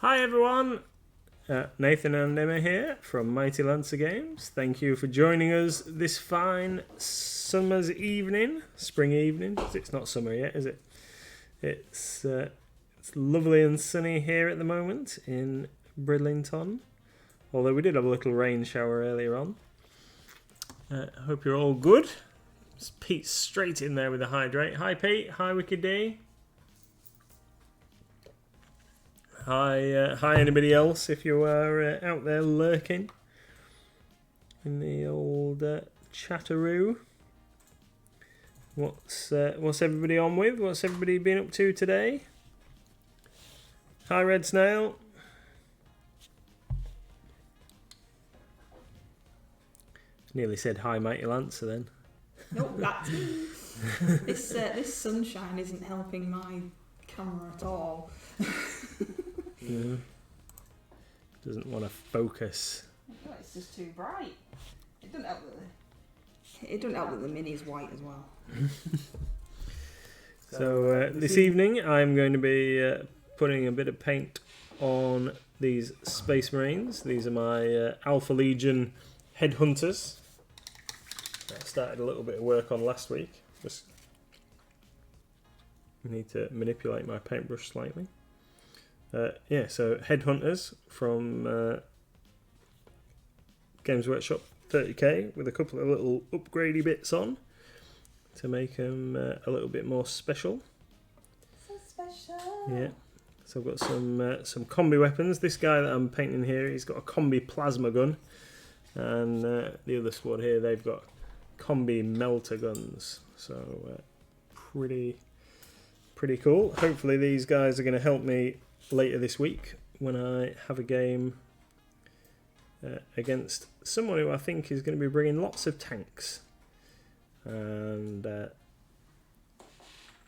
Hi everyone, Nathan and Emma here from Mighty Lancer Games. Thank you for joining us this fine summer's evening, spring evening, 'cause it's not summer yet, is it? It's lovely and sunny here at the moment in Bridlington, although we did have a little rain shower earlier on. Hope you're all good. Pete's straight in there with the hydrate. Hi Pete, hi Wicked D. Hi anybody else if you are out there lurking in the old chatteroo. What's everybody on with? What's everybody been up to today? Hi Red Snail. Nearly said hi Mighty Lancer then. Nope, that's me. This sunshine isn't helping my camera at all. Yeah. Doesn't want to focus. Oh, it's just too bright. It doesn't help that the mini's white as well. So this evening I'm going to be putting a bit of paint on these Space Marines. These are my Alpha Legion Headhunters. I started a little bit of work on last week. Just need to manipulate my paintbrush slightly. So Headhunters from Games Workshop 30k with a couple of little upgradey bits on to make them a little bit more special. So special. Yeah. So I've got some combi weapons. This guy that I'm painting here, he's got a combi plasma gun, and the other squad here, they've got combi melter guns. So pretty cool. Hopefully these guys are going to help me later this week when I have a game against someone who I think is going to be bringing lots of tanks, and I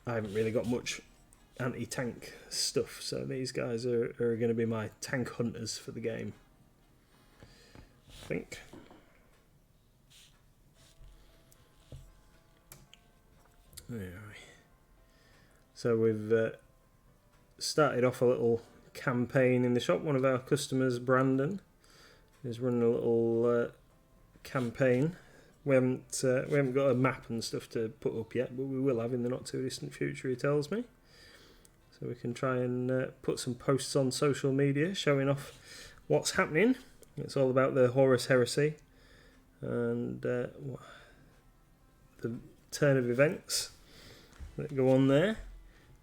haven't really got much anti-tank stuff, so these guys are going to be my tank hunters for the game, I think. Anyway. So we've started off a little campaign in the shop. One of our customers, Brandon, is running a little campaign. We haven't got a map and stuff to put up yet, but we will have in the not too distant future, he tells me. So we can try and put some posts on social media showing off what's happening. It's all about the Horus Heresy and the turn of events that go on there.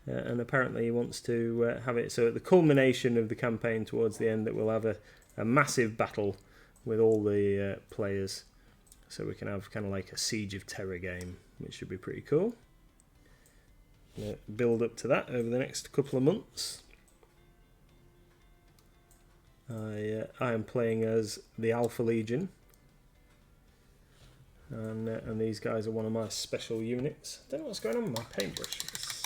And apparently he wants to have it so at the culmination of the campaign towards the end that we'll have a massive battle with all the players, so we can have kind of like a Siege of Terror game, which should be pretty cool. Build up to that over the next couple of months. I am playing as the Alpha Legion, and these guys are one of my special units. I don't know what's going on with my paintbrush.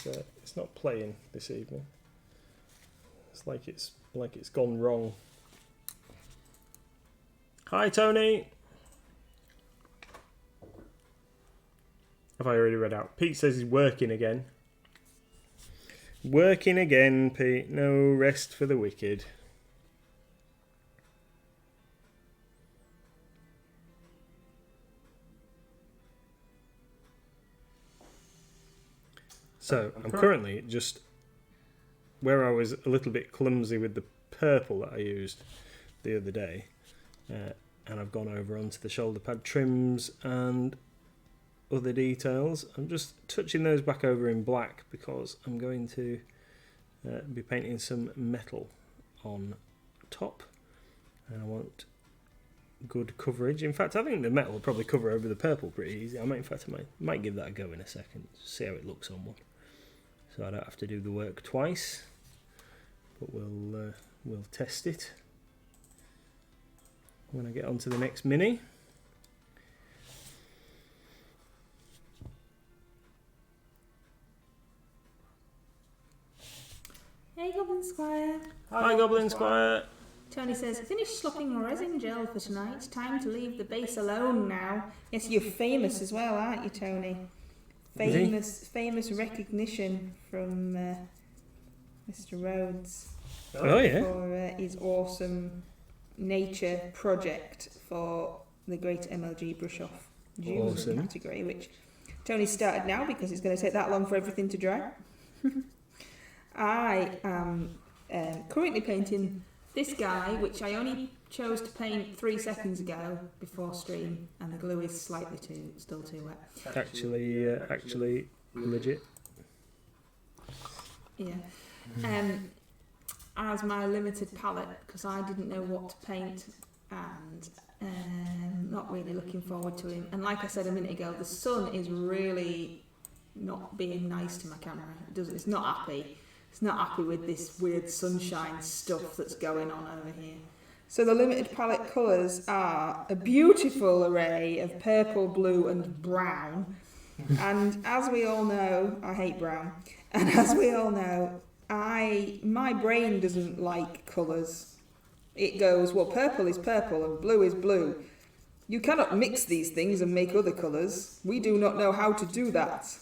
It's not playing this evening. It's like it's gone wrong. Hi Tony. Have I already read out? Pete says he's working again. Working again, Pete. No rest for the wicked. So, I'm currently just where I was a little bit clumsy with the purple that I used the other day, and I've gone over onto the shoulder pad trims and other details. I'm just touching those back over in black because I'm going to be painting some metal on top, and I want good coverage. In fact, I think the metal will probably cover over the purple pretty easy. I might give that a go in a second, see how it looks on one, so I don't have to do the work twice. But we'll test it when I get onto the next mini. Hey Goblin Squire. Hi Goblin Squire. Tony says, finish slopping resin gel for tonight. Time to leave the base alone now. Yes, you're famous as well, aren't you, Tony? Famous recognition from Mr. Rhodes, Oh yeah. for his awesome nature project for the Great MLG Brush Off June category, which Tony started now because it's going to take that long for everything to dry. I am currently painting this guy, which I only chose to paint 3 seconds ago before stream, and the glue is slightly still too wet. Actually, legit. Yeah. As my limited palette, because I didn't know what to paint, and not really looking forward to him. And like I said a minute ago, the sun is really not being nice to my camera. It's not happy. It's not happy with this weird sunshine stuff that's going on over here. So the limited palette colours are a beautiful array of purple, blue and brown. And as we all know, I hate brown. And as we all know, my brain doesn't like colours. It goes, well, purple is purple and blue is blue. You cannot mix these things and make other colours. We do not know how to do that.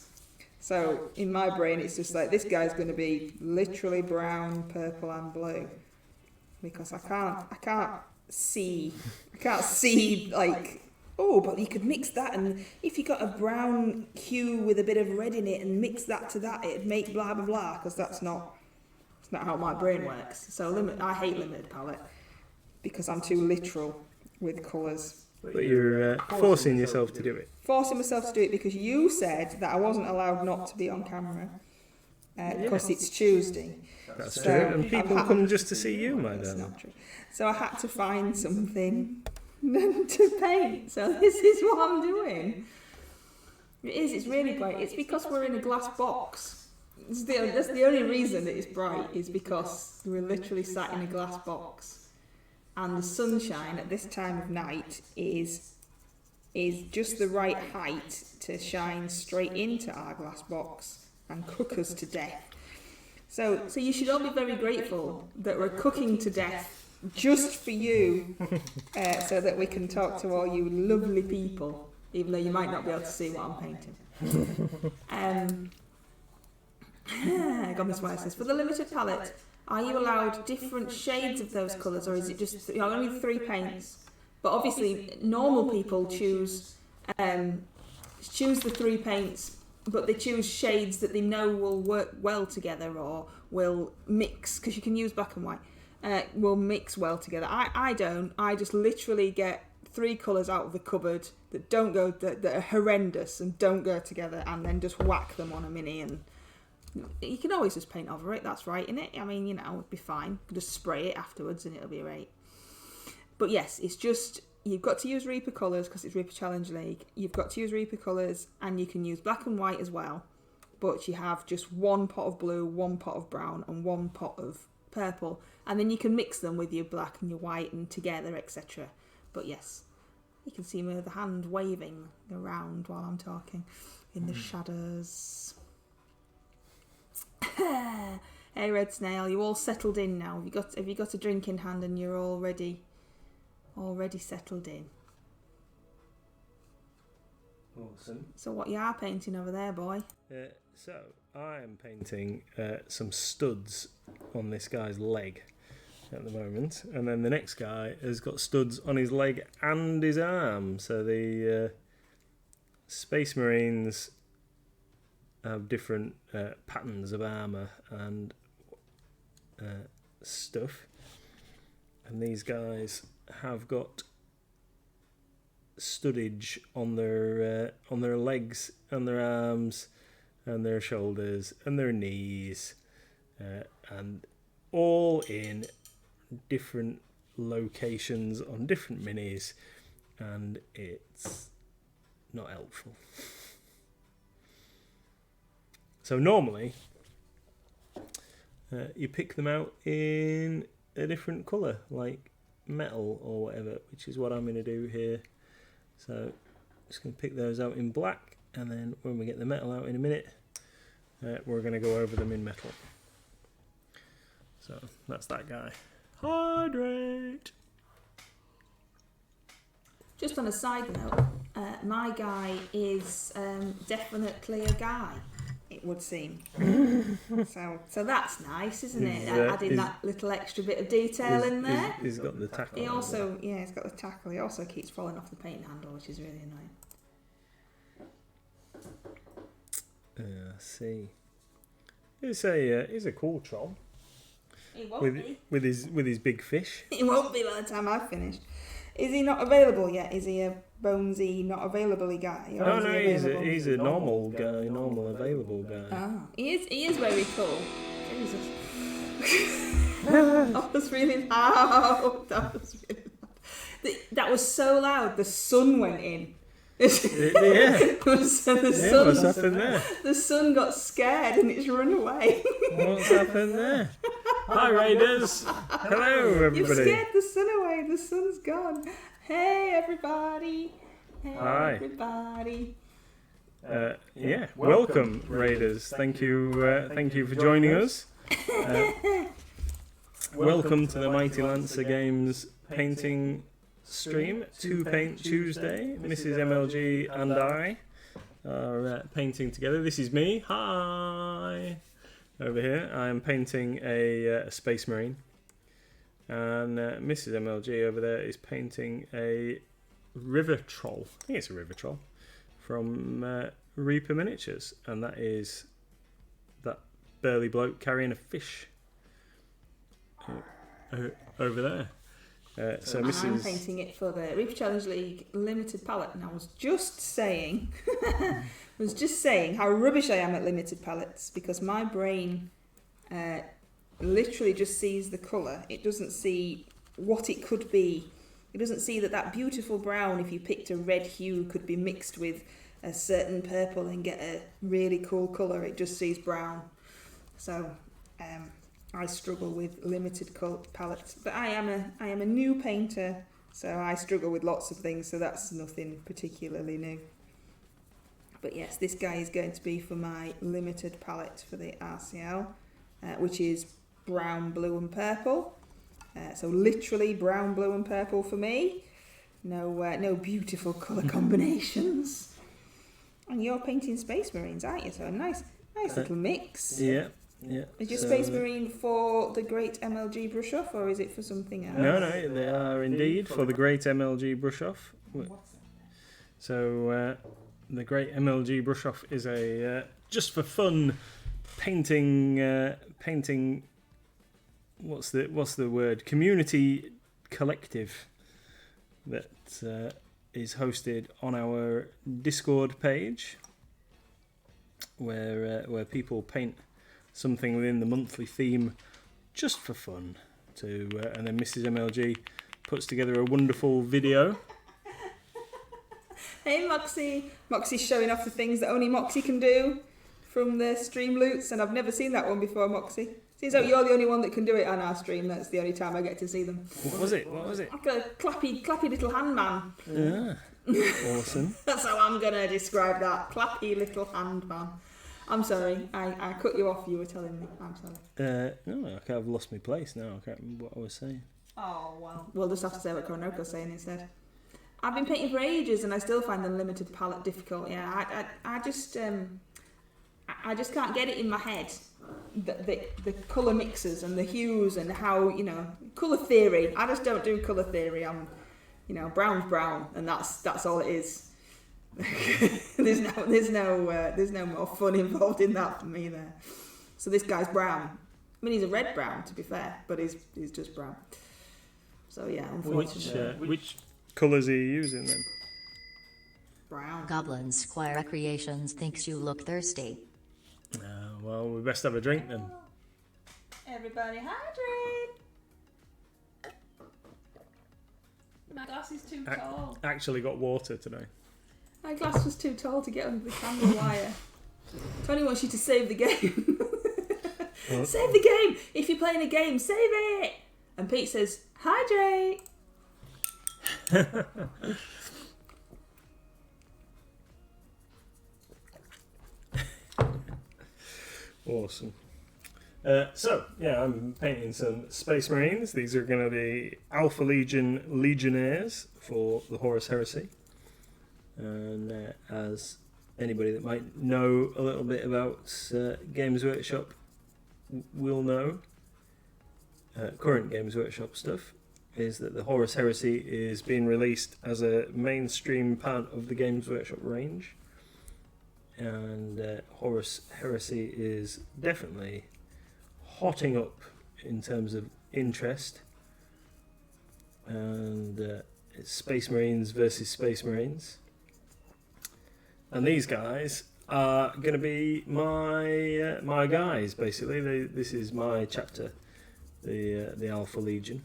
So in my brain, it's just like, this guy's going to be literally brown, purple and blue. Because I can't see like, oh, but you could mix that, and if you got a brown hue with a bit of red in it and mix that to that, it'd make blah blah blah, because that's not how my brain works. So I hate limited palette because I'm too literal with colours. But you're forcing yourself to do it. Forcing myself to do it because you said that I wasn't allowed not to be on camera because it's Tuesday. That's So, true, and people come just to see you, my That's darling. not true. So I had to find something to paint. So this is what I'm doing. It is. It's really bright. It's because we're in a glass box. That's the only reason that it's bright, is because we're literally sat in a glass box, and the sunshine at this time of night is just the right height to shine straight into our glass box and cook us to death. So you should all be very grateful that we're cooking to death just for you, so that we can talk to all you lovely people, even though you might not be able to see what I'm painting. God knows why it says. For the limited palette, are you allowed different shades of those colours, or is it just only 3 paints? But obviously, normal people choose the 3 paints, but they choose shades that they know will work well together or will mix, because you can use black and white. Will mix well together. I don't. I just literally get 3 colours out of the cupboard that are horrendous and don't go together, and then just whack them on a mini. And you can always just paint over it. That's right, innit? I mean, it'd be fine. You can just spray it afterwards and it'll be right. But yes, it's just, you've got to use Reaper colours because it's Reaper Challenge League. You've got to use Reaper colours, and you can use black and white as well. But you have just 1 pot of blue, 1 pot of brown, and 1 pot of purple, and then you can mix them with your black and your white and together, etc. But yes, you can see me with the hand waving around while I'm talking in the shadows. Hey Red Snail, you all settled in now? Have you got a drink in hand and you're already settled in? Awesome. So what you are painting over there, boy? So I am painting some studs on this guy's leg at the moment, and then the next guy has got studs on his leg and his arm. So the Space Marines have different patterns of armour and stuff, and these guys have got studdage on their legs and their arms and their shoulders and their knees, and all in different locations on different minis, and it's not helpful. So normally you pick them out in a different colour, like metal or whatever, which is what I'm going to do here. So I'm just going to pick those out in black, and then when we get the metal out in a minute, we're going to go over them in metal. So that's that guy. Hydrate! Just on a side note, my guy is definitely a guy. it would seem. so that's nice, isn't it? Is, Adding that little extra bit of detail in there. He's got the tackle. He also, he's got the tackle. He also keeps falling off the paint handle, which is really annoying. I see. He's a cool troll. He won't be. With his big fish. He won't be by the time I've finished. Is he not available yet? Is he a bonesy, not available guy? Oh no, he's a normal guy, normal available guy. Oh, he is very cool. Jesus. That was really loud. That was so loud. The sun went in. Yeah. What's happened there? The sun got scared and it's run away. What's happened there? Hi Raiders. Hello everybody. You've scared the sun away. The sun's gone. Hey everybody. Hey Hi. everybody. Yeah. Welcome Raiders. Thank you for joining us. Welcome to the Mighty Lancer Games painting stream, 2 Paint Tuesday. Mrs MLG and I are painting together. This is me. Hi. Over here, I am painting a Space Marine, and Mrs MLG over there is painting a River Troll. I think it's a River Troll from Reaper Miniatures, and that is that burly bloke carrying a fish over there. So I'm painting it for the Reaper Challenge League limited palette, and I was just saying how rubbish I am at limited palettes, because my brain literally just sees the colour. It doesn't see what it could be. It doesn't see that beautiful brown, if you picked a red hue, could be mixed with a certain purple and get a really cool colour. It just sees brown. So I struggle with limited palettes, but I am a new painter, so I struggle with lots of things, so that's nothing particularly new. But yes, this guy is going to be for my limited palette for the RCL, which is brown, blue and purple. So literally brown, blue and purple for me. No beautiful colour combinations. And you're painting Space Marines, aren't you? So a nice little mix. Yeah. Yeah. Is your Space Marine for the Great MLG Brush Off, or is it for something else? No, they are indeed for the Great MLG Brush Off. So the Great MLG Brush Off is a just for fun painting. What's the word? Community collective that is hosted on our Discord page, where people paint something within the monthly theme just for fun and then Mrs MLG puts together a wonderful video. Hey Moxie! Moxie's showing off the things that only Moxie can do from the stream loots, and I've never seen that one before, Moxie. Seems like you're the only one that can do it on our stream. That's the only time I get to see them. What was it? Like a clappy little hand man. Yeah. Awesome. That's how I'm going to describe that. Clappy little hand man. I'm sorry, I cut you off, you were telling me. I'm sorry. No, I've lost my place now. I can't remember what I was saying. Oh, well. We'll just have to say what Koronoko's saying instead. I've been painting for ages and I still find the limited palette difficult. Yeah, I just can't get it in my head. The colour mixes and the hues and how, colour theory. I just don't do colour theory. I'm, brown's brown and that's all it is. there's no more fun involved in that for me there. So this guy's brown. I mean, he's a red brown to be fair, but he's just brown. So yeah, unfortunately. Which colours are you using then? Brown. Goblin Squire Recreations thinks you look thirsty. Well, we best have a drink then. Everybody hydrate. My glass is too tall. Actually got water today. My glass was too tall to get under the camera wire. Tony wants you to save the game. Save the game! If you're playing a game, save it! And Pete says, hydrate! Awesome. I'm painting some Space Marines. These are going to be Alpha Legion Legionnaires for the Horus Heresy. And as anybody that might know a little bit about Games Workshop will know, current Games Workshop stuff, is that the Horus Heresy is being released as a mainstream part of the Games Workshop range. And Horus Heresy is definitely hotting up in terms of interest. And it's Space Marines versus Space Marines. And these guys are going to be my guys, basically. This is my chapter, the Alpha Legion.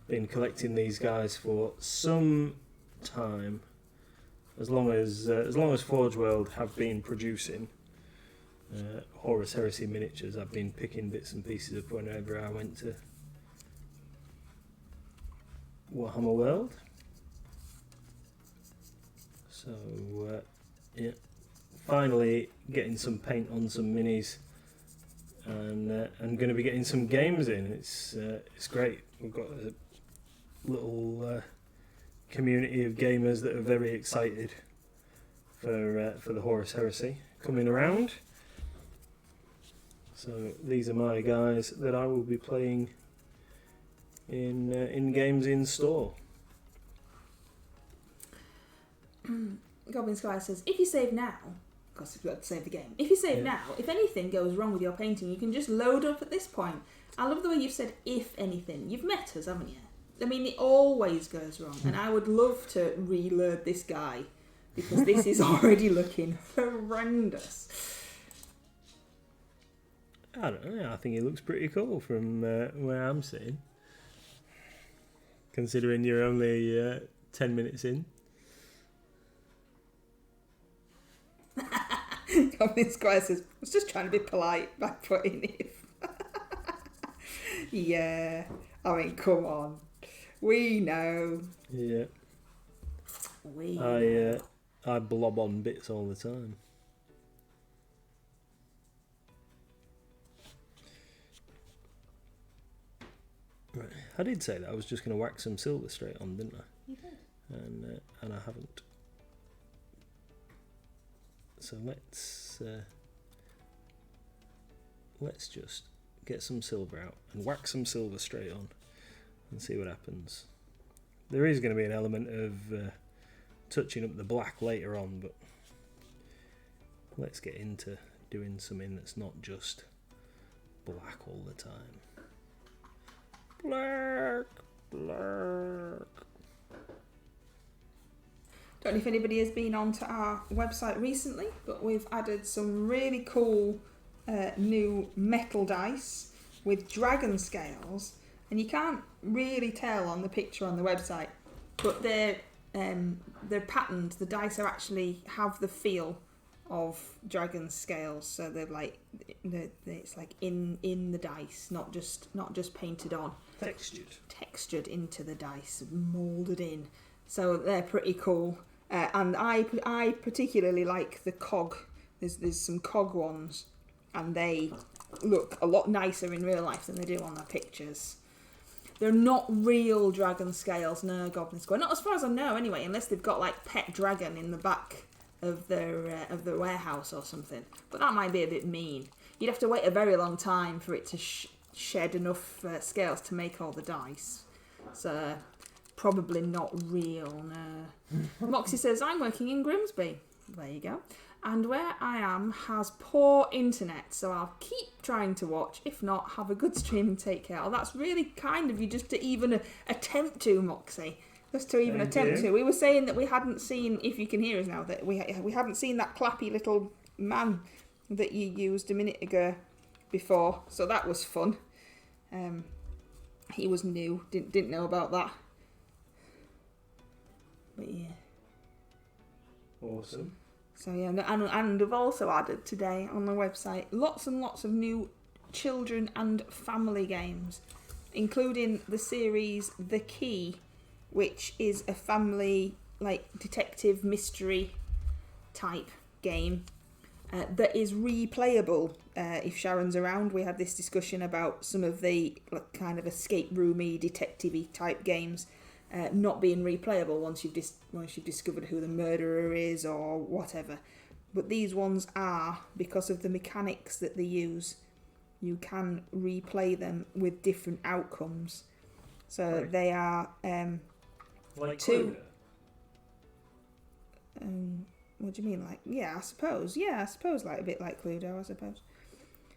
Been collecting these guys for some time. As long as Forge World have been producing Horus Heresy miniatures, I've been picking bits and pieces up whenever I went to Warhammer World. So yeah, finally getting some paint on some minis, and I'm going to be getting some games in. It's great. We've got a little community of gamers that are very excited for the Horus Heresy coming around. So these are my guys that I will be playing in games in store. Goblin Sky says, if you save now, because you've got to save the game, if you save now, if anything goes wrong with your painting, you can just load up at this point. I love the way you've said, if anything. You've met us, haven't you? I mean, it always goes wrong, and I would love to reload this guy, because this is already looking horrendous. I don't know, I think it looks pretty cool from where I'm sitting, considering you're only 10 minutes in. Goblin Squire says, I was just trying to be polite by putting it. Yeah, I mean, come on. We know. Yeah. I blob on bits all the time. Right. I did say that I was just going to whack some silver straight on, didn't I? You did. And I haven't. So let's just get some silver out and whack some silver straight on and see what happens. There is going to be an element of touching up the black later on, but let's get into doing something that's not just black all the time. Black. Don't know if anybody has been onto our website recently, but we've added some really cool new metal dice with dragon scales, and you can't really tell on the picture on the website, but they're patterned. The dice are actually have the feel of dragon scales, so they're like it's like in the dice, not just painted on, textured into the dice, moulded in. So they're pretty cool. And I particularly like the cog. There's some cog ones, and they look a lot nicer in real life than they do on the pictures. They're not real dragon scales, no, Goblin Square. Not as far as I know, anyway, unless they've got like pet dragon in the back of their warehouse or something. But that might be a bit mean. You'd have to wait a very long time for it to shed enough scales to make all the dice. So probably not real, no. Moxie says, I'm working in Grimsby. There you go. And where I am has poor internet, so I'll keep trying to watch. If not, have a good stream and take care. Oh, that's really kind of you just to even attempt to, Moxie. Just to even attempt to. We were saying that we hadn't seen, if you can hear us now, that we hadn't seen that clappy little man that you used a minute ago before. So that was fun. He was new, didn't know about that. But yeah. Awesome. So yeah, and we've also added today on the website lots and lots of new children and family games, including the series The Key, which is a family like detective mystery type game that is replayable if Sharon's around. We had this discussion about some of the kind of escape roomy detective-y type games. not being replayable once you've discovered who the murderer is or whatever. But these ones are, because of the mechanics that they use, you can replay them with different outcomes. So Right. they are Like two. What do you mean? Like, I suppose like a bit like Cluedo, I suppose.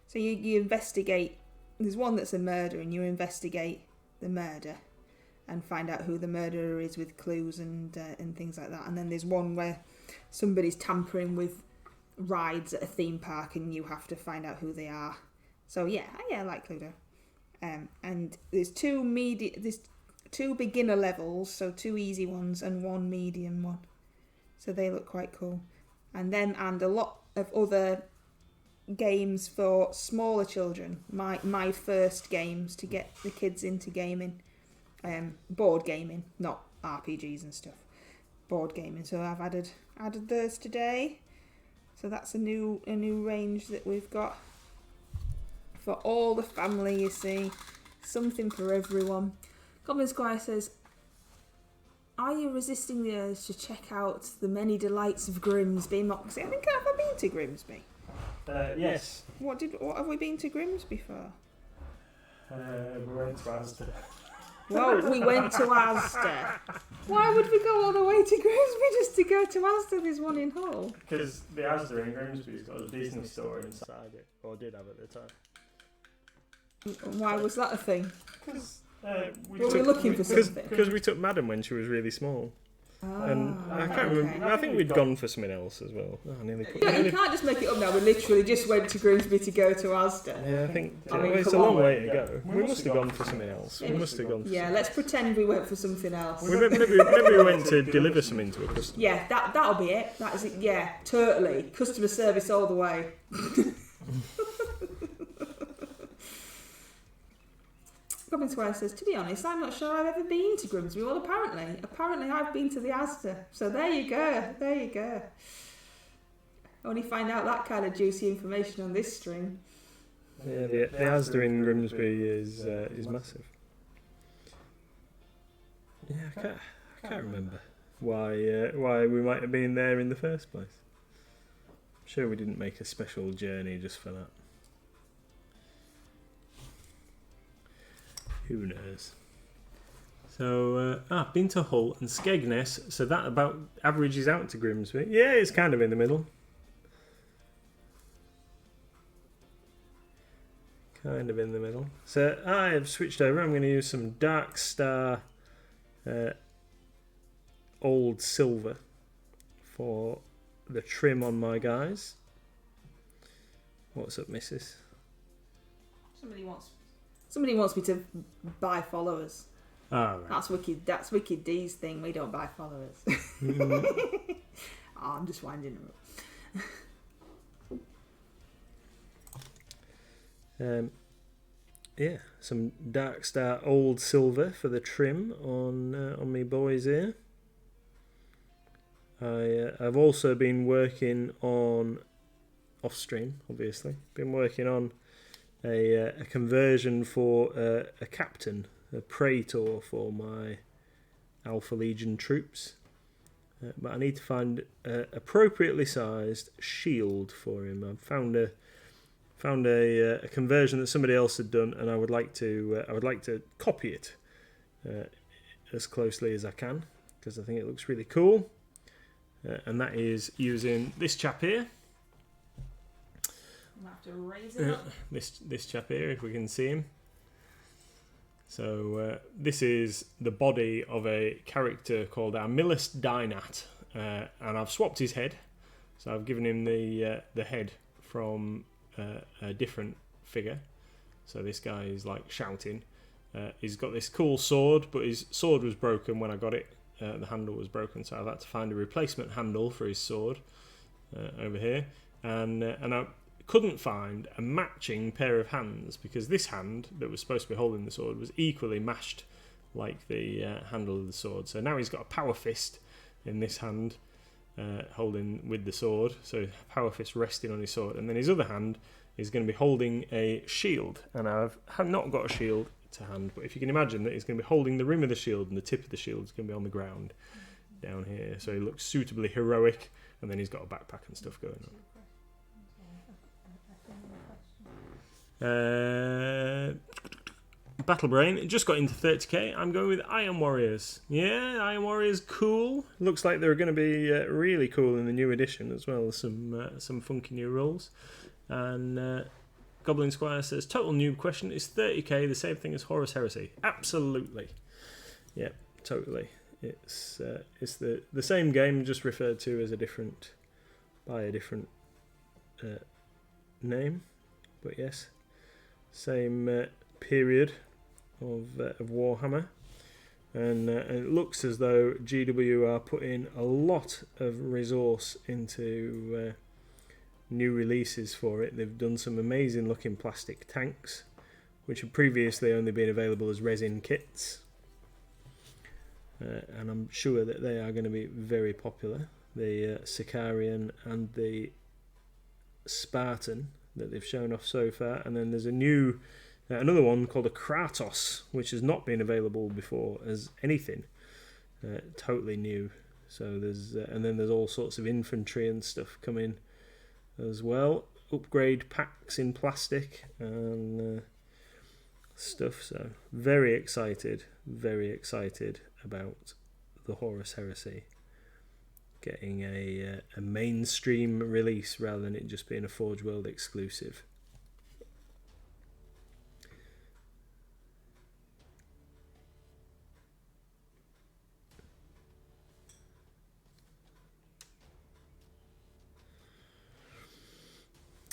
So you investigate. There's one that's a murder, and you investigate the murder and find out who the murderer is with clues and things like that. And then there's one where somebody's tampering with rides at a theme park, and you have to find out who they are. So I like Cluedo. And there's two beginner levels, so 2 easy ones and 1 medium one. So they look quite cool. And a lot of other games for smaller children. My first games to get the kids into gaming. Board gaming, not RPGs and stuff. Board gaming. So I've added those today. So that's a new range that we've got for all the family. You see, something for everyone. Goblin Squire says, "Are you resisting the urge to check out the many delights of Grimsby, Moxie?" I think I've been to Grimsby. Yes. What have we been to Grimsby for? We went to Asda. Well, we went to Asda. Why would we go all the way to Grimsby just to go to Asda? There's one in Hull. Because the Asda in Grimsby's got a Disney store inside it, or did have at the time. Why was that a thing? Because we were looking for something. Because we took Madam when she was really small. And I can't remember. I think we'd gone for something else as well. Oh, You can't just make it up now. We literally just went to Grimsby to go to Asda. Yeah, I think I mean, it's a come long on. way to go. We must have gone for something else. We must have gone. For Yeah, let's pretend we went for something else. maybe we went to deliver something to a customer. Yeah, that'll be it. That is it. Yeah, totally. Customer service all the way. Goblin Squire says, "To be honest, I'm not sure I've ever been to Grimsby." Well, apparently I've been to the Asda. So there you go. Only find out that kind of juicy information on this stream. Yeah, the Asda in Grimsby is massive. Yeah, I can't remember why we might have been there in the first place. I'm sure we didn't make a special journey just for that. Who knows? So, been to Hull and Skegness, so that about averages out to Grimsby. Yeah, it's kind of in the middle. So I have switched over. I'm going to use some Dark Star Old Silver for the trim on my guys. What's up, missus? Somebody wants me to buy followers. Oh, right. That's Wicked D's thing. We don't buy followers. I'm just winding them up. Some Dark Star Old Silver for the trim on me boys here. I've also been working on off stream, obviously. Been working on a conversion for a captain, a praetor for my Alpha Legion troops. But I need to find appropriately sized shield for him. I've found a conversion that somebody else had done, and I would like to copy it as closely as I can, because I think it looks really cool. And that is using this chap here. I'll have to raise it up. This chap here, if we can see him. So this is the body of a character called Armillus Dynat, and I've swapped his head. So I've given him the head from a different figure. So this guy is like shouting. He's got this cool sword, but his sword was broken when I got it. The handle was broken, so I've had to find a replacement handle for his sword over here, and I couldn't find a matching pair of hands, because this hand that was supposed to be holding the sword was equally mashed like the handle of the sword. So now he's got a power fist in this hand holding with the sword, so power fist resting on his sword, and then his other hand is going to be holding a shield, and I've not got a shield to hand, but if you can imagine that he's going to be holding the rim of the shield and the tip of the shield is going to be on the ground down here, so he looks suitably heroic, and then he's got a backpack and stuff going on. Battle Brain, it just got into 30k. I'm going with Iron Warriors. Yeah, Iron Warriors, cool. Looks like they're going to be really cool in the new edition as well. Some funky new rules. And Goblin Squire says, total noob question, is 30k the same thing as Horus Heresy? Absolutely. Yeah, totally. It's the same game, just referred to as a different name. But yes, same period of Warhammer, and it looks as though GW are putting a lot of resource into new releases for it. They've done some amazing looking plastic tanks, which had previously only been available as resin kits, and I'm sure that they are going to be very popular. The Sicarian and the Spartan that they've shown off so far, and then there's another one called a Kratos, which has not been available before as anything, totally new. So and then there's all sorts of infantry and stuff coming as well, upgrade packs in plastic and stuff. So very excited about the Horus Heresy getting a mainstream release rather than it just being a Forge World exclusive.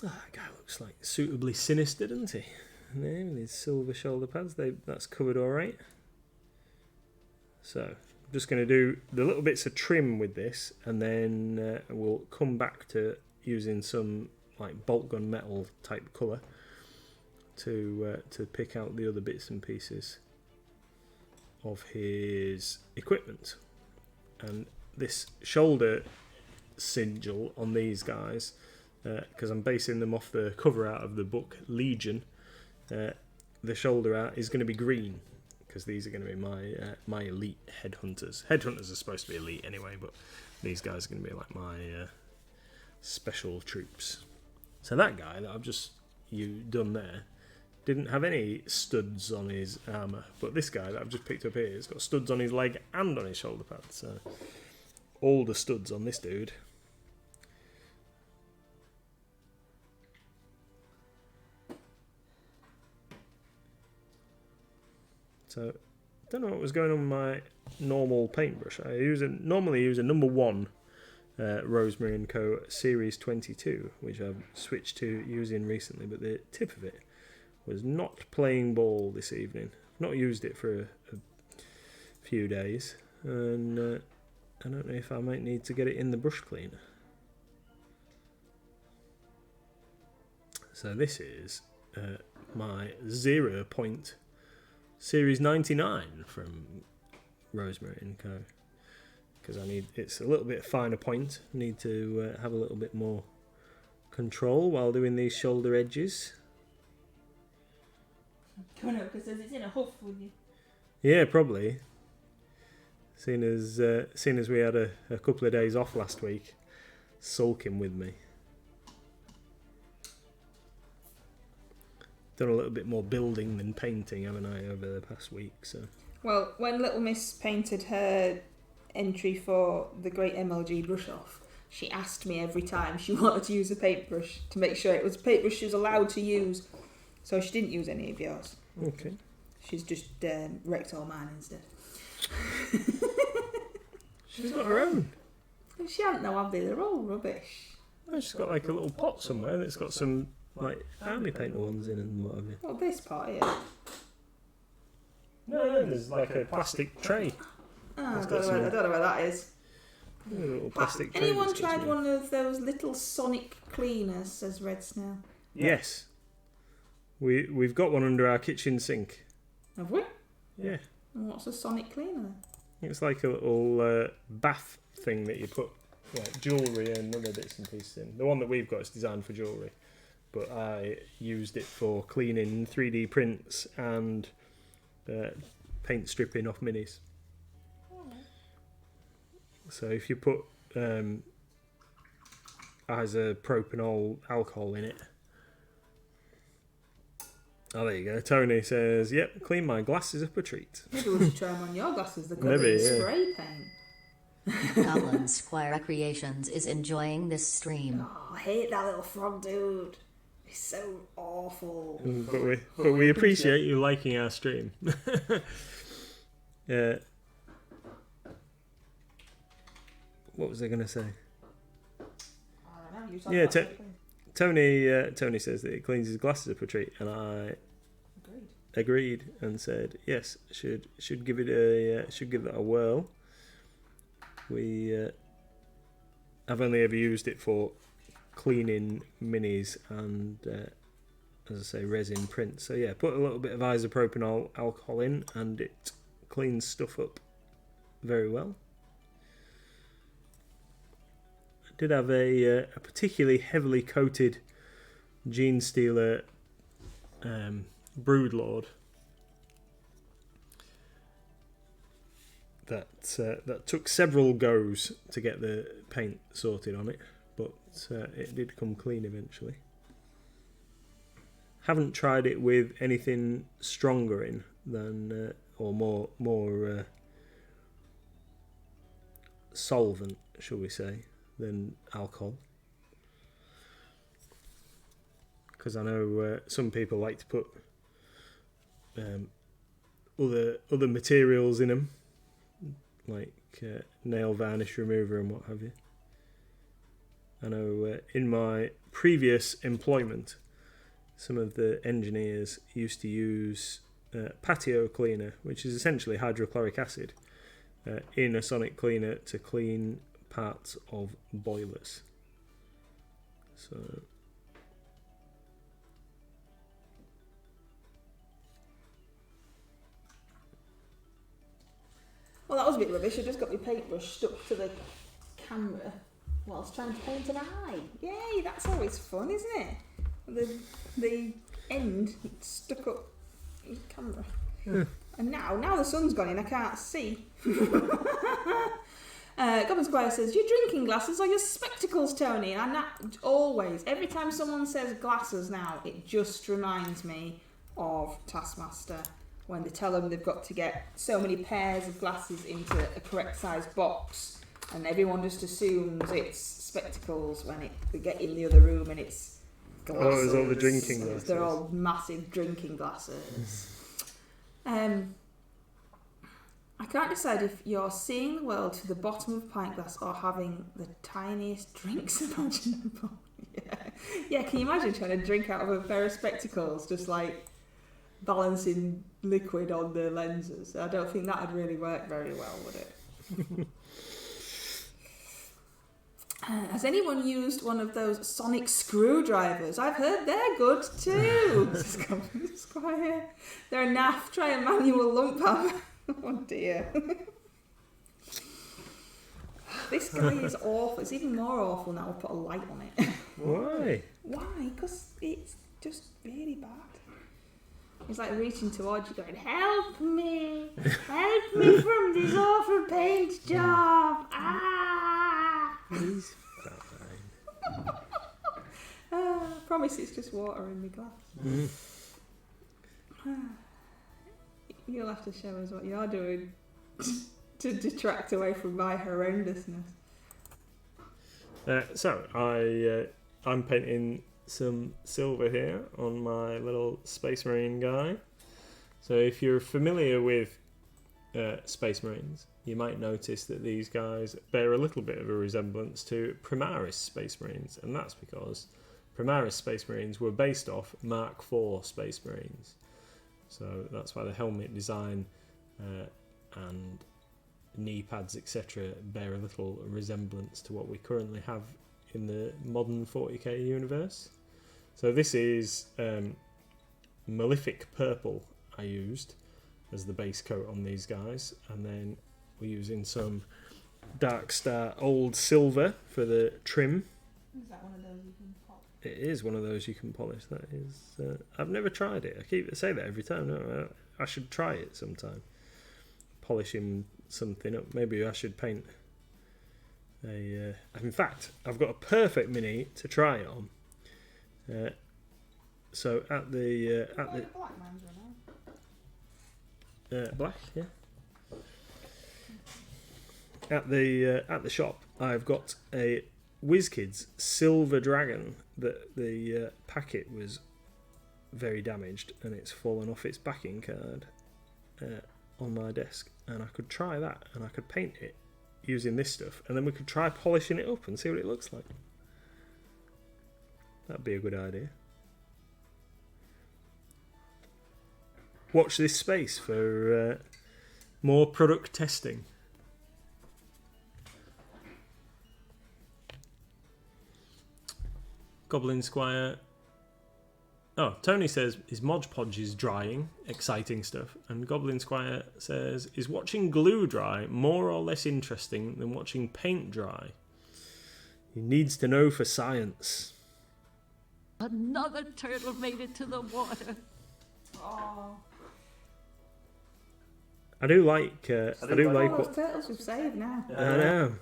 That guy looks like suitably sinister, doesn't he? There with his silver shoulder pads, that's covered all right. So I'm just going to do the little bits of trim with this, and then we'll come back to using some like bolt gun metal type colour to pick out the other bits and pieces of his equipment. And this shoulder sigil on these guys, because I'm basing them off the cover art of the book Legion, the shoulder art is going to be green, because these are going to be my elite headhunters. Headhunters are supposed to be elite anyway, but these guys are going to be like my special troops. So that guy that I've just done there didn't have any studs on his armour, but this guy that I've just picked up here has got studs on his leg and on his shoulder pads. So all the studs on this dude. So, I don't know what was going on with my normal paintbrush. I normally use a number 1 Rosemary & Co. Series 22, which I've switched to using recently, but the tip of it was not playing ball this evening. I've not used it for a few days, and I don't know if I might need to get it in the brush cleaner. So this is my 0 point Series 99 from Rosemary & Co. Because it's a little bit finer point. I need to have a little bit more control while doing these shoulder edges. Coming up because it's in a huff with you. Yeah, probably. Seeing as we had a couple of days off last week, sulking with me. Done a little bit more building than painting, haven't I, over the past week? So. Well, when Little Miss painted her entry for the Great MLG brush off, she asked me every time she wanted to use a paintbrush to make sure it was a paintbrush she was allowed to use. So she didn't use any of yours. Okay. She's just wrecked all mine instead. She's got her own. She hadn't know, have they? They're all rubbish. Oh, she's got like a little pot somewhere that's got some like army painter ones in and what have you. Well, this part here. No, there's like a plastic tray. Oh, I don't know where that is. A little plastic tray. Anyone tried one of those little sonic cleaners, says Red Snail? Yes. We've got one under our kitchen sink. Have we? Yeah. And what's a sonic cleaner? It's like a little bath thing that you put like jewellery and other bits and pieces in. The one that we've got is designed for jewellery. but I used it for cleaning 3D prints and paint stripping off minis. So if you put isopropanol alcohol in it. Oh, there you go. Tony says, "Yep, clean my glasses up a treat." Maybe we should try them on your glasses. They're good. Maybe, yeah. Spray paint. Goblin Square Recreations is enjoying this stream. Oh, I hate that little frog dude. He's so awful. But we appreciate you liking our stream. What was I going to say? I don't know. You Yeah, Tony says that he cleans his glasses up a treat, and I agreed and said yes, should give it a whirl. I've only ever used it for cleaning minis and as I say, resin prints. So yeah, put a little bit of isopropanol alcohol in and it cleans stuff up very well. I did have a particularly heavily coated Gene Stealer Broodlord that took several goes to get the paint sorted on it, but it did come clean eventually. Haven't tried it with anything stronger in than or more solvent, shall we say, than alcohol, because I know some people like to put other materials in them, like nail varnish remover and what have you. I know in my previous employment, some of the engineers used to use patio cleaner, which is essentially hydrochloric acid, in a sonic cleaner to clean parts of boilers. So well, that was a bit rubbish. I just got my paintbrush stuck to the camera whilst trying to paint an eye. Yay, that's always fun, isn't it? The end stuck up the camera. Yeah. And now the sun's gone in, I can't see. Goblin Squire says, your drinking glasses or your spectacles, Tony? And that always, every time someone says glasses now, it just reminds me of Taskmaster when they tell them they've got to get so many pairs of glasses into a correct size box, and everyone just assumes it's spectacles when they get in the other room and it's glasses. Oh, it's all the drinking glasses. They're all massive drinking glasses. I can't decide if you're seeing the world through the bottom of a pint glass or having the tiniest drinks imaginable. Yeah, can you imagine trying to drink out of a pair of spectacles, just like balancing liquid on the lenses? I don't think that would really work very well, would it? Has anyone used one of those sonic screwdrivers? I've heard they're good too. Squire. They're naff. Try a manual lump hammer. Oh dear. This guy is awful. It's even more awful now. I'll put a light on it. Why? Why? Because it's just really bad. He's like reaching towards you going, help me! Help me from this awful paint job! Ah! He's fine. I promise it's just water in my glass. You'll have to show us what you're doing to detract away from my horrendousness. So I'm painting some silver here on my little Space Marine guy. So if you're familiar with Space Marines, you might notice that these guys bear a little bit of a resemblance to Primaris Space Marines, and that's because Primaris Space Marines were based off Mark IV Space Marines. So that's why the helmet design and knee pads, etc., bear a little resemblance to what we currently have in the modern 40k universe. So this is Malefic Purple I used as the base coat on these guys, and then we're using some Dark Star Old Silver for the trim. Is that one of those you can pop? it is one of those you can polish. That is, I've never tried it. I say that every time. No, I should try it sometime. Polishing something up. Maybe I should paint a. In fact, I've got a perfect mini to try it on. So at the black, yeah. At the shop, I've got a WizKids Silver Dragon that the packet was very damaged and it's fallen off its backing card on my desk, and I could try that and I could paint it using this stuff, and then we could try polishing it up and see what it looks like. That'd be a good idea. Watch this space for more product testing. Goblin Squire. Oh, Tony says his Mod Podge is drying. Exciting stuff. And Goblin Squire says, is watching glue dry more or less interesting than watching paint dry? He needs to know for science. Another turtle made it to the water. Oh. I do like All those turtles we've saved now. I know.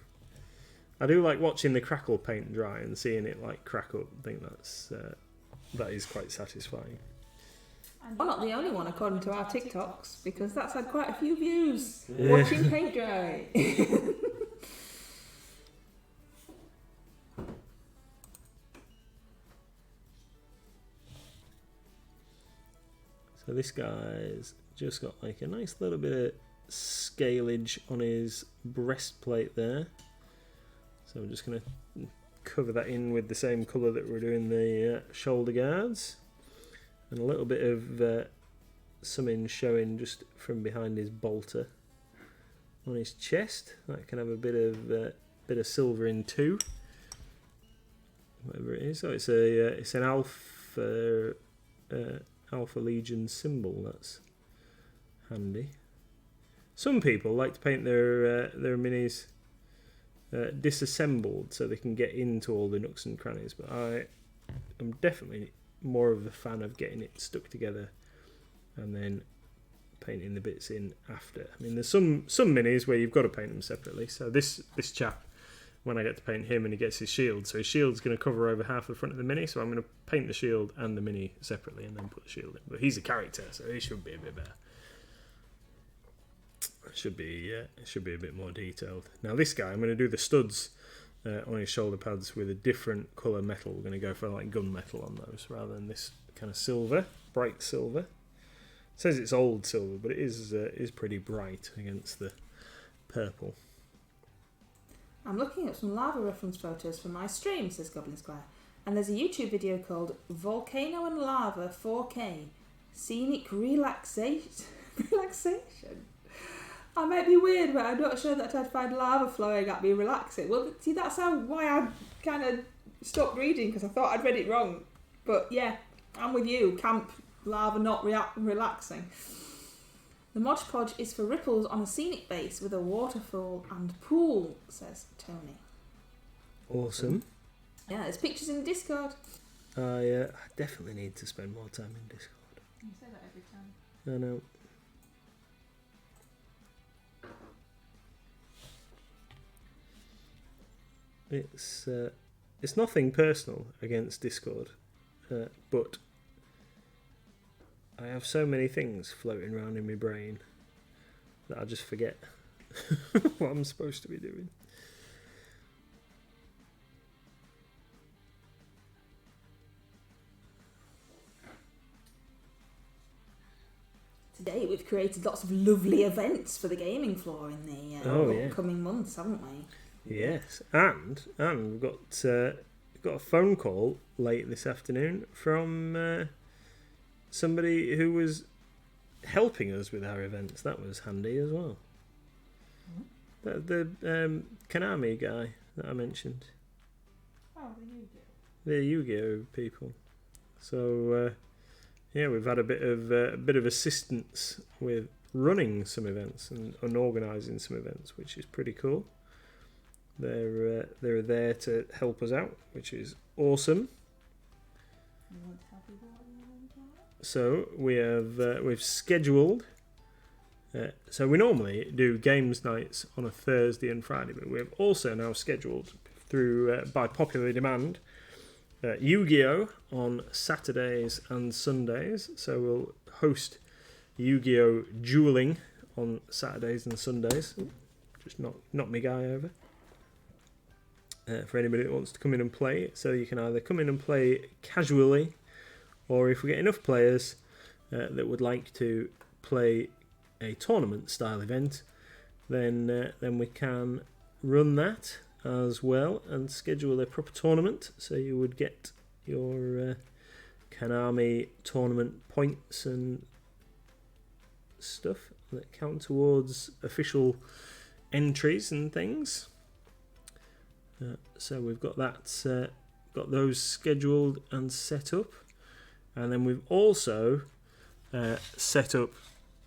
I do like watching the crackle paint dry and seeing it like crack up. I think that is quite satisfying. Well, not the only one according to our TikToks, because that's had quite a few views. Watching paint dry. So this guy's just got like a nice little bit of scalage on his breastplate there. So I'm just going to cover that in with the same colour that we're doing the shoulder guards. And a little bit of something showing just from behind his bolter on his chest. That can have a bit of silver in too. Whatever it is. So it's an Alpha Legion symbol. That's handy. Some people like to paint their minis disassembled so they can get into all the nooks and crannies, but I am definitely more of a fan of getting it stuck together and then painting the bits in after. I mean, there's some minis where you've got to paint them separately. So this chap, when I get to paint him and he gets his shield, so his shield's going to cover over half the front of the mini, so I'm going to paint the shield and the mini separately and then put the shield in. But he's a character, so he should be a bit better. It should be a bit more detailed. Now this guy, I'm going to do the studs on his shoulder pads with a different colour metal. We're going to go for like gunmetal on those rather than this kind of silver, bright silver. It says it's old silver, but it is pretty bright against the purple. I'm looking at some lava reference photos for my stream, says Goblin Squire, and there's a YouTube video called Volcano and Lava 4K Scenic Relaxation. I might be weird, but I'm not sure that I'd find lava flowing at me relaxing. Well, see, that's why I kind of stopped reading, because I thought I'd read it wrong. But yeah, I'm with you. Camp lava not relaxing. The Mod Podge is for ripples on a scenic base with a waterfall and pool, says Tony. Awesome. Yeah, there's pictures in Discord. I definitely need to spend more time in Discord. You say that every time. I know. It's nothing personal against Discord, but I have so many things floating around in my brain that I just forget what I'm supposed to be doing. Today we've created lots of lovely events for the gaming floor in the upcoming months, haven't we? Yes, and we've got a phone call late this afternoon from somebody who was helping us with our events. That was handy as well. The Konami guy that I mentioned. Oh, the Yu-Gi-Oh! The Yu-Gi-Oh! People. So yeah, we've had a bit of assistance with running some events and organising some events, which is pretty cool. They're there to help us out, which is awesome. You want to tell people what you want to tell? So we've scheduled. So we normally do games nights on a Thursday and Friday, but we've also now scheduled through by popular demand Yu-Gi-Oh on Saturdays and Sundays. So we'll host Yu-Gi-Oh dueling on Saturdays and Sundays. Ooh, just knock my guy over. For anybody that wants to come in and play, so you can either come in and play casually, or if we get enough players that would like to play a tournament style event, then we can run that as well and schedule a proper tournament. So you would get your Konami tournament points and stuff that count towards official entries and things. So we've got that, got those scheduled and set up, and then we've also set up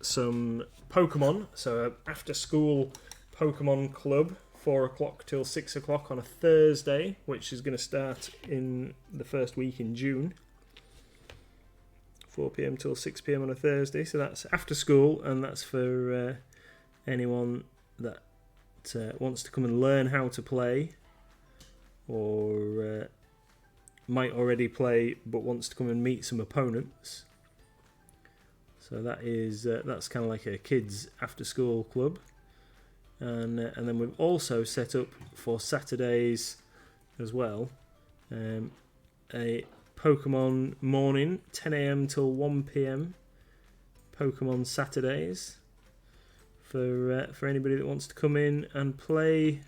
some Pokemon. So after school Pokemon club, 4 o'clock till 6 o'clock on a Thursday, which is going to start in the first week in June. 4 p.m. till 6 p.m. on a Thursday. So that's after school, and that's for anyone that wants to come and learn how to play, or might already play but wants to come and meet some opponents. So that is that's kind of like a kids after school club. And then we've also set up for Saturdays as well a Pokemon morning, 10 a.m. till 1 p.m. Pokemon Saturdays for anybody that wants to come in and play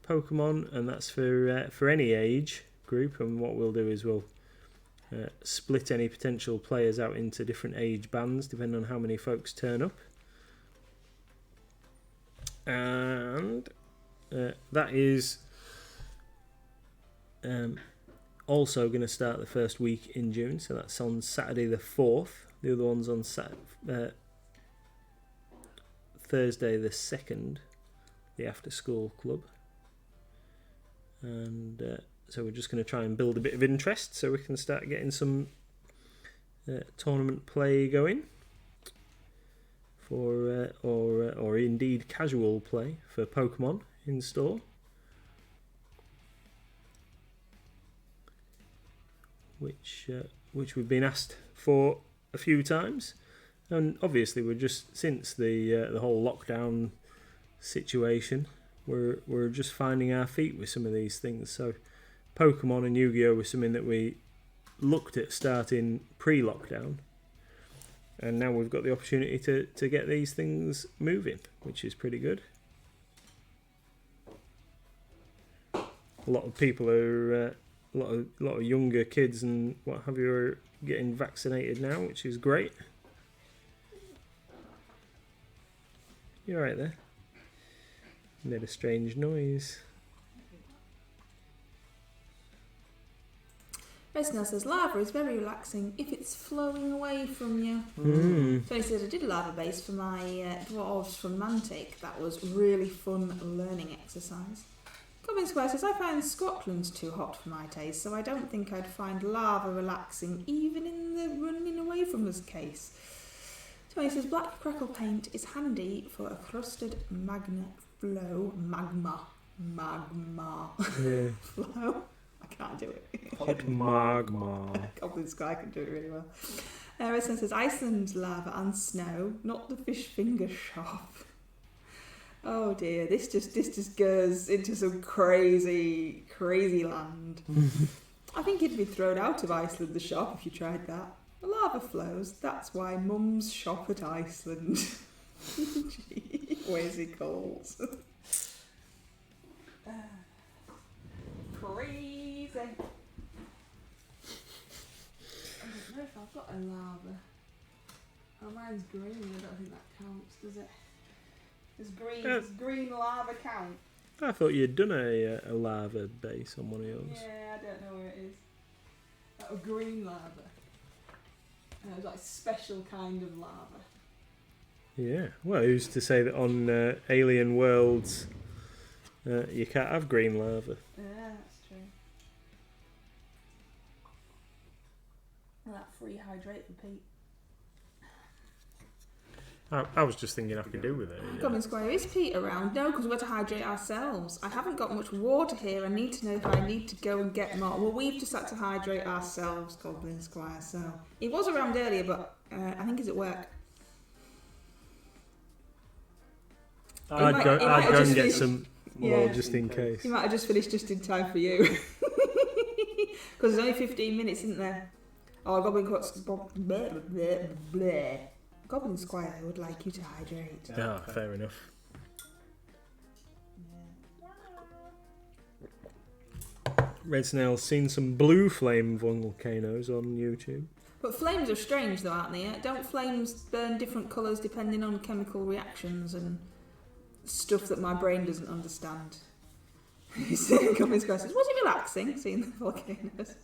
Pokemon, and that's for any age group. And what we'll do is we'll split any potential players out into different age bands depending on how many folks turn up. And that is also going to start the first week in June, so that's on Saturday the 4th. The other one's on Thursday the 2nd, the after school club. And so we're just going to try and build a bit of interest so we can start getting some tournament play going. Or indeed casual play for Pokemon in store. Which we've been asked for a few times, and obviously we're just, since the whole lockdown situation, we're just finding our feet with some of these things. So Pokemon and Yu-Gi-Oh was something that we looked at starting pre-lockdown. And now we've got the opportunity to get these things moving, which is pretty good. A lot of people are, a lot of younger kids and what have you are getting vaccinated now, which is great. You alright there? Made a strange noise. Resna says lava is very relaxing if it's flowing away from you. So he says I did a lava base for my dwarves from Mantic. That was really fun learning exercise. Common Square says I find Scotland too hot for my taste, so I don't think I'd find lava relaxing even in the running away from us case. Tony says black crackle paint is handy for a crusted magma. Yeah. Flow. I can't do it. Hot magma. Goblin Sky can do it really well. Resident says Iceland lava and snow, not the fish finger shop. Oh dear, this just goes into some crazy land. I think you'd be thrown out of Iceland the shop if you tried that. The lava flows, that's why Mum's shop at Iceland. Where's he called? Crazy. I don't know if I've got a lava. Oh, mine's green. I don't think that counts, does it? Does green lava count? I thought you'd done a lava base on one of yours. Yeah, I don't know where it is. That was green lava. And it was like special kind of lava. Yeah. Well, who's to say that on Alien Worlds you can't have green lava? Yeah, that's true. That free hydrate for Pete. I was just thinking I could do with it. Goblin Squire, is Pete around? No, because we're to hydrate ourselves. I haven't got much water here. I need to know if I need to go and get more. Well, we've just had to hydrate ourselves, Goblin Squire. So he was around earlier, but I think he's at work. I'd go and get some more just in case. He might have just finished just in time for you. Because there's only 15 minutes, isn't there? Oh, Goblin Squire would like you to hydrate. Ah, fair enough. Red Snail's seen some blue flame volcanoes on YouTube. But flames are strange though, aren't they? Don't flames burn different colours depending on chemical reactions and stuff that my brain doesn't understand? Goblin Squire says, was it relaxing seeing the volcanoes?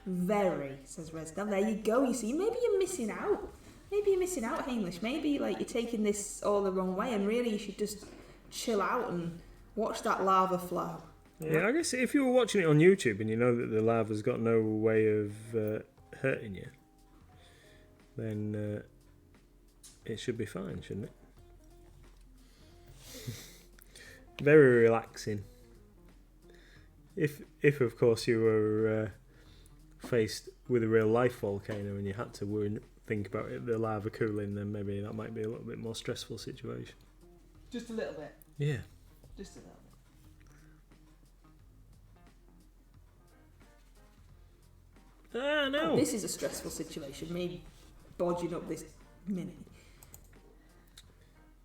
Very, says Red Snail. There you go, you see, maybe you're missing out. Maybe you're missing out, Hamish. Maybe like you're taking this all the wrong way, and really you should just chill out and watch that lava flow. Yeah, I guess if you were watching it on YouTube and you know that the lava's got no way of hurting you, then it should be fine, shouldn't it? Very relaxing. If of course you were faced with a real life volcano and you had to think about it, the lava cooling, then maybe that might be a little bit more stressful situation. Just a little bit. Yeah. Just a little bit. No. Oh, this is a stressful situation. Me bodging up this mini.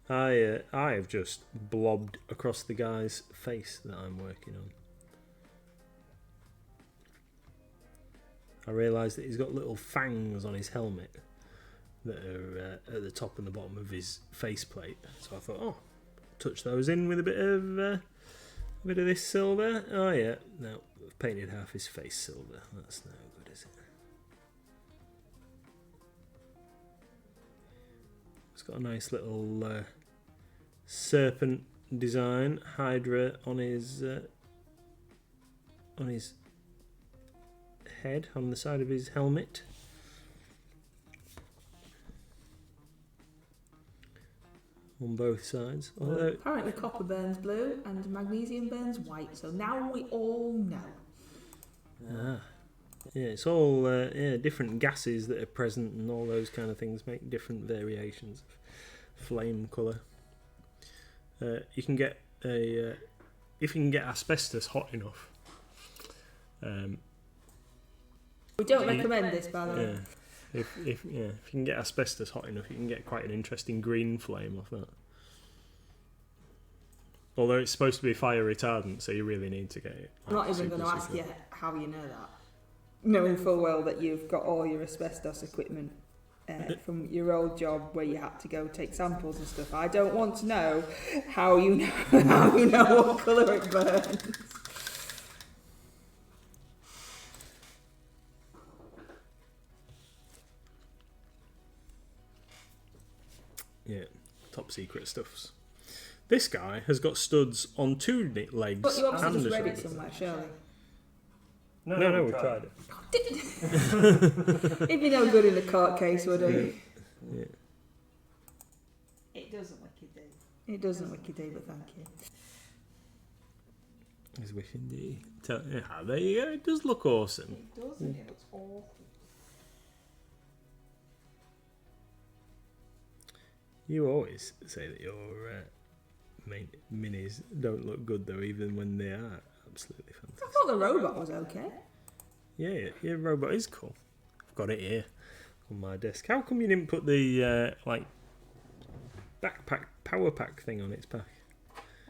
I have just blobbed across the guy's face that I'm working on. I realised that he's got little fangs on his helmet that are at the top and the bottom of his faceplate. So I thought, oh, touch those in with a bit of this silver. Oh yeah, no, I've painted half his face silver. That's no good, is it? It's got a nice little serpent design, Hydra on his head, on the side of his helmet. On both sides. Apparently copper burns blue and magnesium burns white, so now we all know. Yeah, it's all different gases that are present, and all those kind of things make different variations of flame colour. You can get if you can get asbestos hot enough. We don't recommend this, by the way. Yeah. If you can get asbestos hot enough, you can get quite an interesting green flame off that. Although it's supposed to be fire retardant, so you really need to get it. I'm not even going to ask you how you know that, knowing full well that you've got all your asbestos equipment from your old job where you had to go take samples and stuff. I don't want to know how you know what colour it burns. Yeah, top secret stuffs. This guy has got studs on two legs. But you and obviously just a read it shoulder. somewhere, surely. No, we tried it. He'd be no good in a court case, would he? Yeah. It doesn't wiki do. It doesn't wiki do, but thank you. It's wicked. Yeah, there you go. It does look awesome. It doesn't. It looks awful. You always say that your minis don't look good, though, even when they are absolutely fantastic. I thought the robot was okay. Yeah, your robot is cool. I've got it here on my desk. How come you didn't put the backpack power pack thing on its back?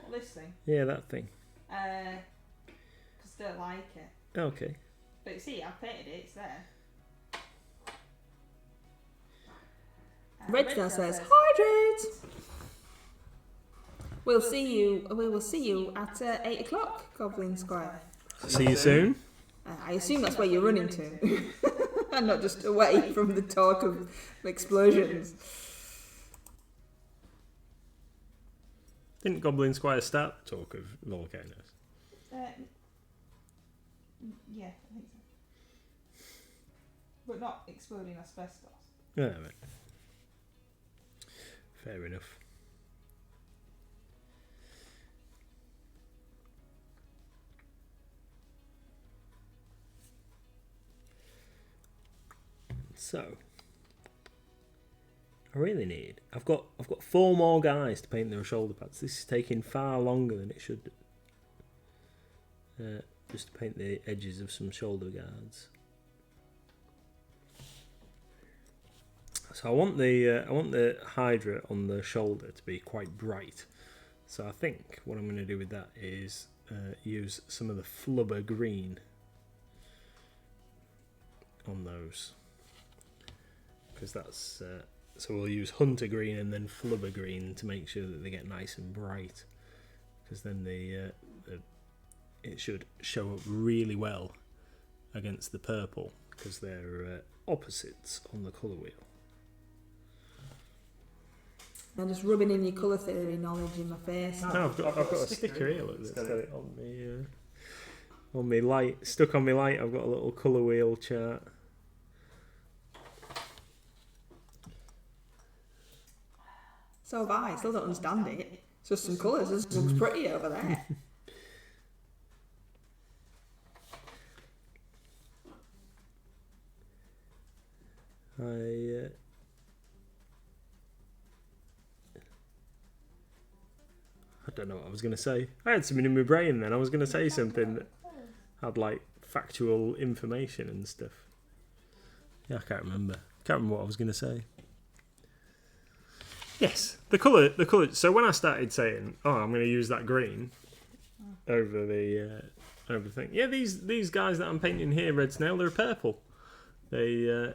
What, this thing? Yeah, that thing. Because I don't like it. Okay. But you see, I painted it. It's there. Red Snail says, hydrate! We will see you at 8 o'clock, Goblin Squire. See you soon. I assume that's where you're running to. And not just away from the talk of explosions. Didn't Goblin Squire start the talk of volcanoes? Yeah, I think so. But not exploding asbestos. Yeah, right. Fair enough. So, I really need. I've got 4 more guys to paint their shoulder pads. This is taking far longer than it should. Just to paint the edges of some shoulder guards. So I want the Hydra on the shoulder to be quite bright. So I think what I'm going to do with that is use some of the flubber green on those, because that's so we'll use hunter green and then flubber green to make sure that they get nice and bright, because then it should show up really well against the purple, because they're opposites on the colour wheel. I'm just rubbing in your colour theory knowledge in my face. No, I've got a sticker here. Look, that's got it on me light, stuck on my light. I've got a little colour wheel chart. So have I. Still don't understand it. It's just some colours. It looks pretty over there. I don't know what I was going to say. I had something in my brain then. I was going to say something that had like factual information and stuff. Yeah, I can't remember. Can't remember what I was going to say. Yes, the colour. So when I started saying, "Oh, I'm going to use that green over the thing," yeah, these guys that I'm painting here, red snail, they're purple. They,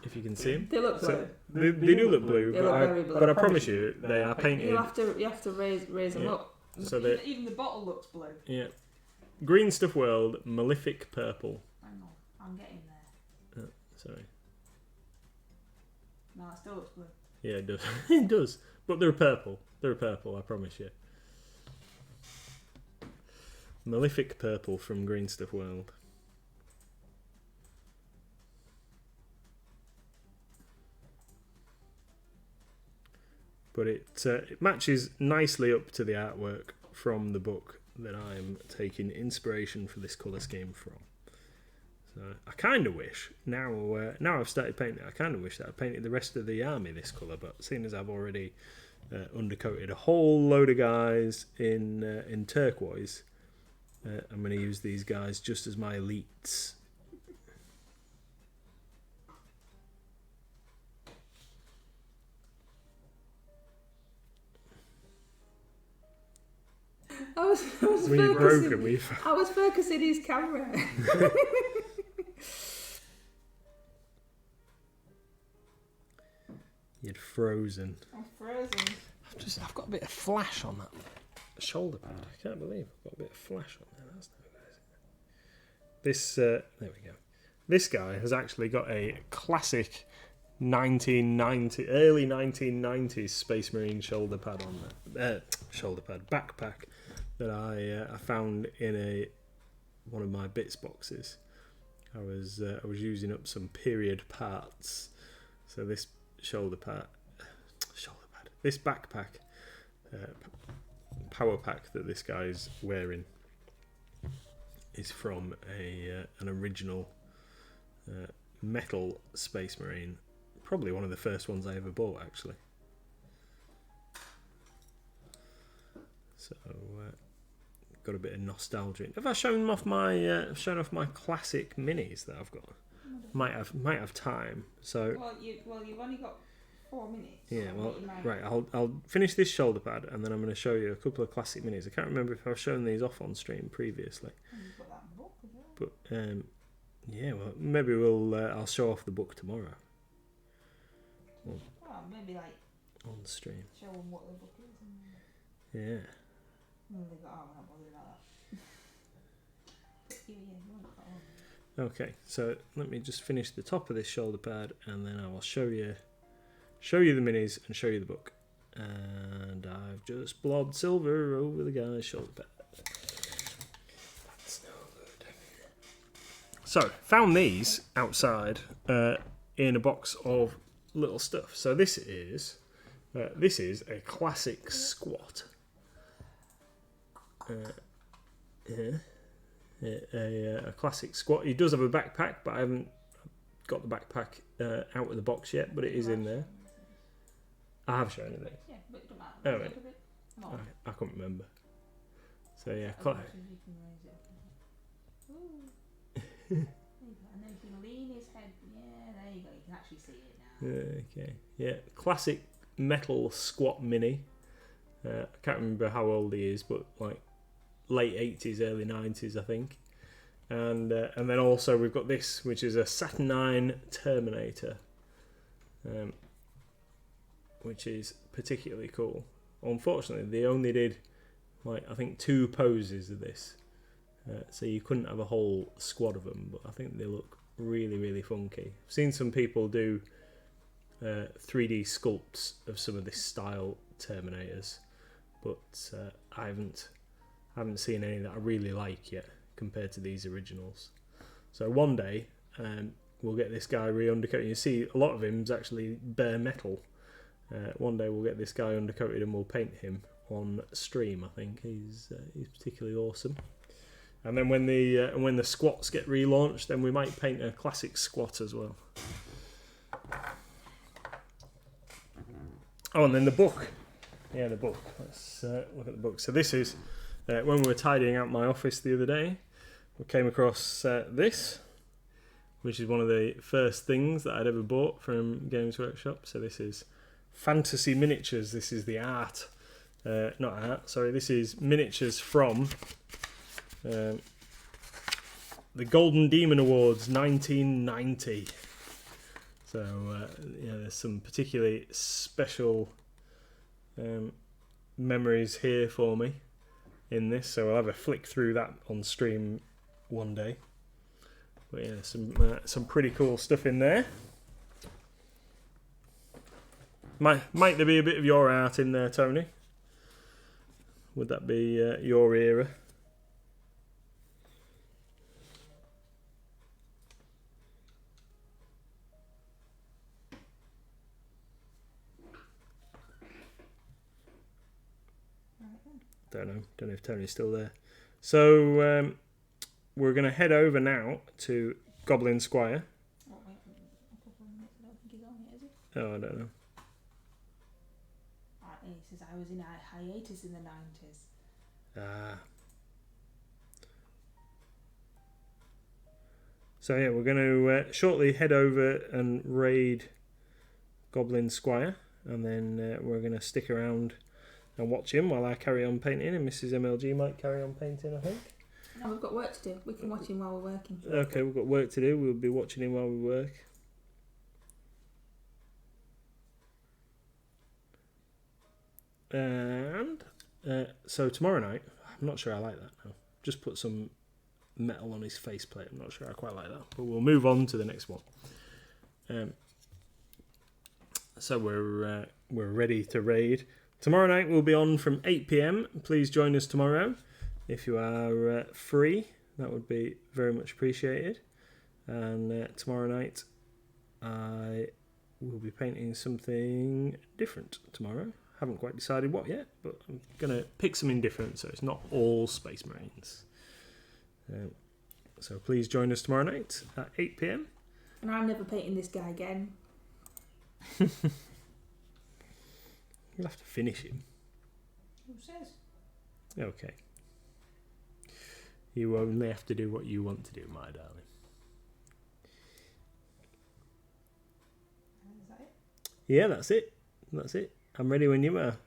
if you can see them, They look blue. so they do look blue, They look very blue. but I promise you, they are painted. You have to raise them Yeah. up. So they, Even the bottle looks blue. yeah, Green Stuff World, Malefic Purple. Hang on, I'm getting there. Sorry. No, it still looks blue. Yeah, it does. It does. But they're purple. They're purple, I promise you. Malefic Purple from Green Stuff World. But it matches nicely up to the artwork from the book that I'm taking inspiration for this colour scheme from. So I kind of wish, now I've started painting it, I kind of wish that I painted the rest of the army this colour, but seeing as I've already undercoated a whole load of guys in turquoise, I'm going to use these guys just as my elites. I was When you broke them, I was focusing his camera. You'd frozen. I'm frozen. I've got a bit of flash on that shoulder pad. I can't believe I've got a bit of flash on there. That's no good. This, there we go. This guy has actually got a classic 1990, early 1990s Space Marine shoulder pad on there. Backpack that I found in one of my bits boxes. I was using up some period parts, so this this backpack, power pack that this guy's wearing is from an original metal Space Marine, probably one of the first ones I ever bought actually. So got a bit of nostalgia. Have I shown off my classic minis that I've got? Might have time. So Well, you've only got 4 minutes. yeah, well, right. I'll finish this shoulder pad and then I'm going to show you a couple of classic minis. I can't remember if I've shown these off on stream previously. You've got that book as well. But yeah, well, maybe I'll show off the book tomorrow Well, maybe like on the stream. show them what the book is. Yeah. We're not bothered about that. But you won't got on. Okay, so let me just finish the top of this shoulder pad and then I will show you the minis and show you the book. And I've just blobbed silver over the guy's shoulder pad. That's no good. So, found these outside in a box of little stuff. So this is a classic squat. A classic squat. He does have a backpack, but I haven't got the backpack out of the box yet, but it is in there. I have shown it. Yeah, but it don't matter. Oh, right. I can't remember. So yeah, And then if you lean his head, yeah, there you go. You can actually see it now. okay, yeah, classic metal squat mini. I can't remember how old he is, but like late 80s, early 90s, I think. And then also we've got this, which is a Saturnine Terminator, which is particularly cool. Unfortunately, they only did like I think 2 poses of this, so you couldn't have a whole squad of them. But I think they look really, really funky. I've seen some people do 3D sculpts of some of this style Terminators, but I haven't seen any that I really like yet compared to these originals. So one day we'll get this guy re-undercoated. You see a lot of him's actually bare metal. One day we'll get this guy undercoated and we'll paint him on stream. I think he's particularly awesome. And then when the squats get relaunched, then we might paint a classic squat as well. Oh, and then the book. Yeah, the book. Let's look at the book. So this is when we were tidying out my office the other day, we came across this, which is one of the first things that I'd ever bought from Games Workshop. So this is Fantasy Miniatures. This is the art. Not art, sorry. This is miniatures from the Golden Demon Awards 1990. So there's some particularly special memories here for me in this. So I'll have a flick through that on stream one day. But yeah, some pretty cool stuff in there. Might there be a bit of your art in there, Tony? Would that be your era? Don't know if Tony's still there. So we're going to head over now to Goblin Squire. Oh, wait, a couple of minutes. I don't think he's on yet, is he? Oh, I don't know. He says I was in a hiatus in the 90s. Ah. So yeah, we're going to shortly head over and raid Goblin Squire, and then we're going to stick around and watch him while I carry on painting, and Mrs MLG might carry on painting, I think. No, we've got work to do. We can watch him while we're working. Okay, we've got work to do. We'll be watching him while we work. And so tomorrow night, I'm not sure I like that now. Just put some metal on his faceplate. I'm not sure I quite like that. But we'll move on to the next one. So we're ready to raid. Tomorrow night we'll be on from 8 p.m. Please join us tomorrow if you are free. That would be very much appreciated. And tomorrow night I will be painting something different tomorrow. Haven't quite decided what yet, but I'm going to pick something different so it's not all Space Marines. So please join us tomorrow night at 8 p.m. And I'm never painting this guy again. You'll have to finish him. Who says? Okay. You only have to do what you want to do, my darling. Is that it? Yeah, that's it. I'm ready when you are.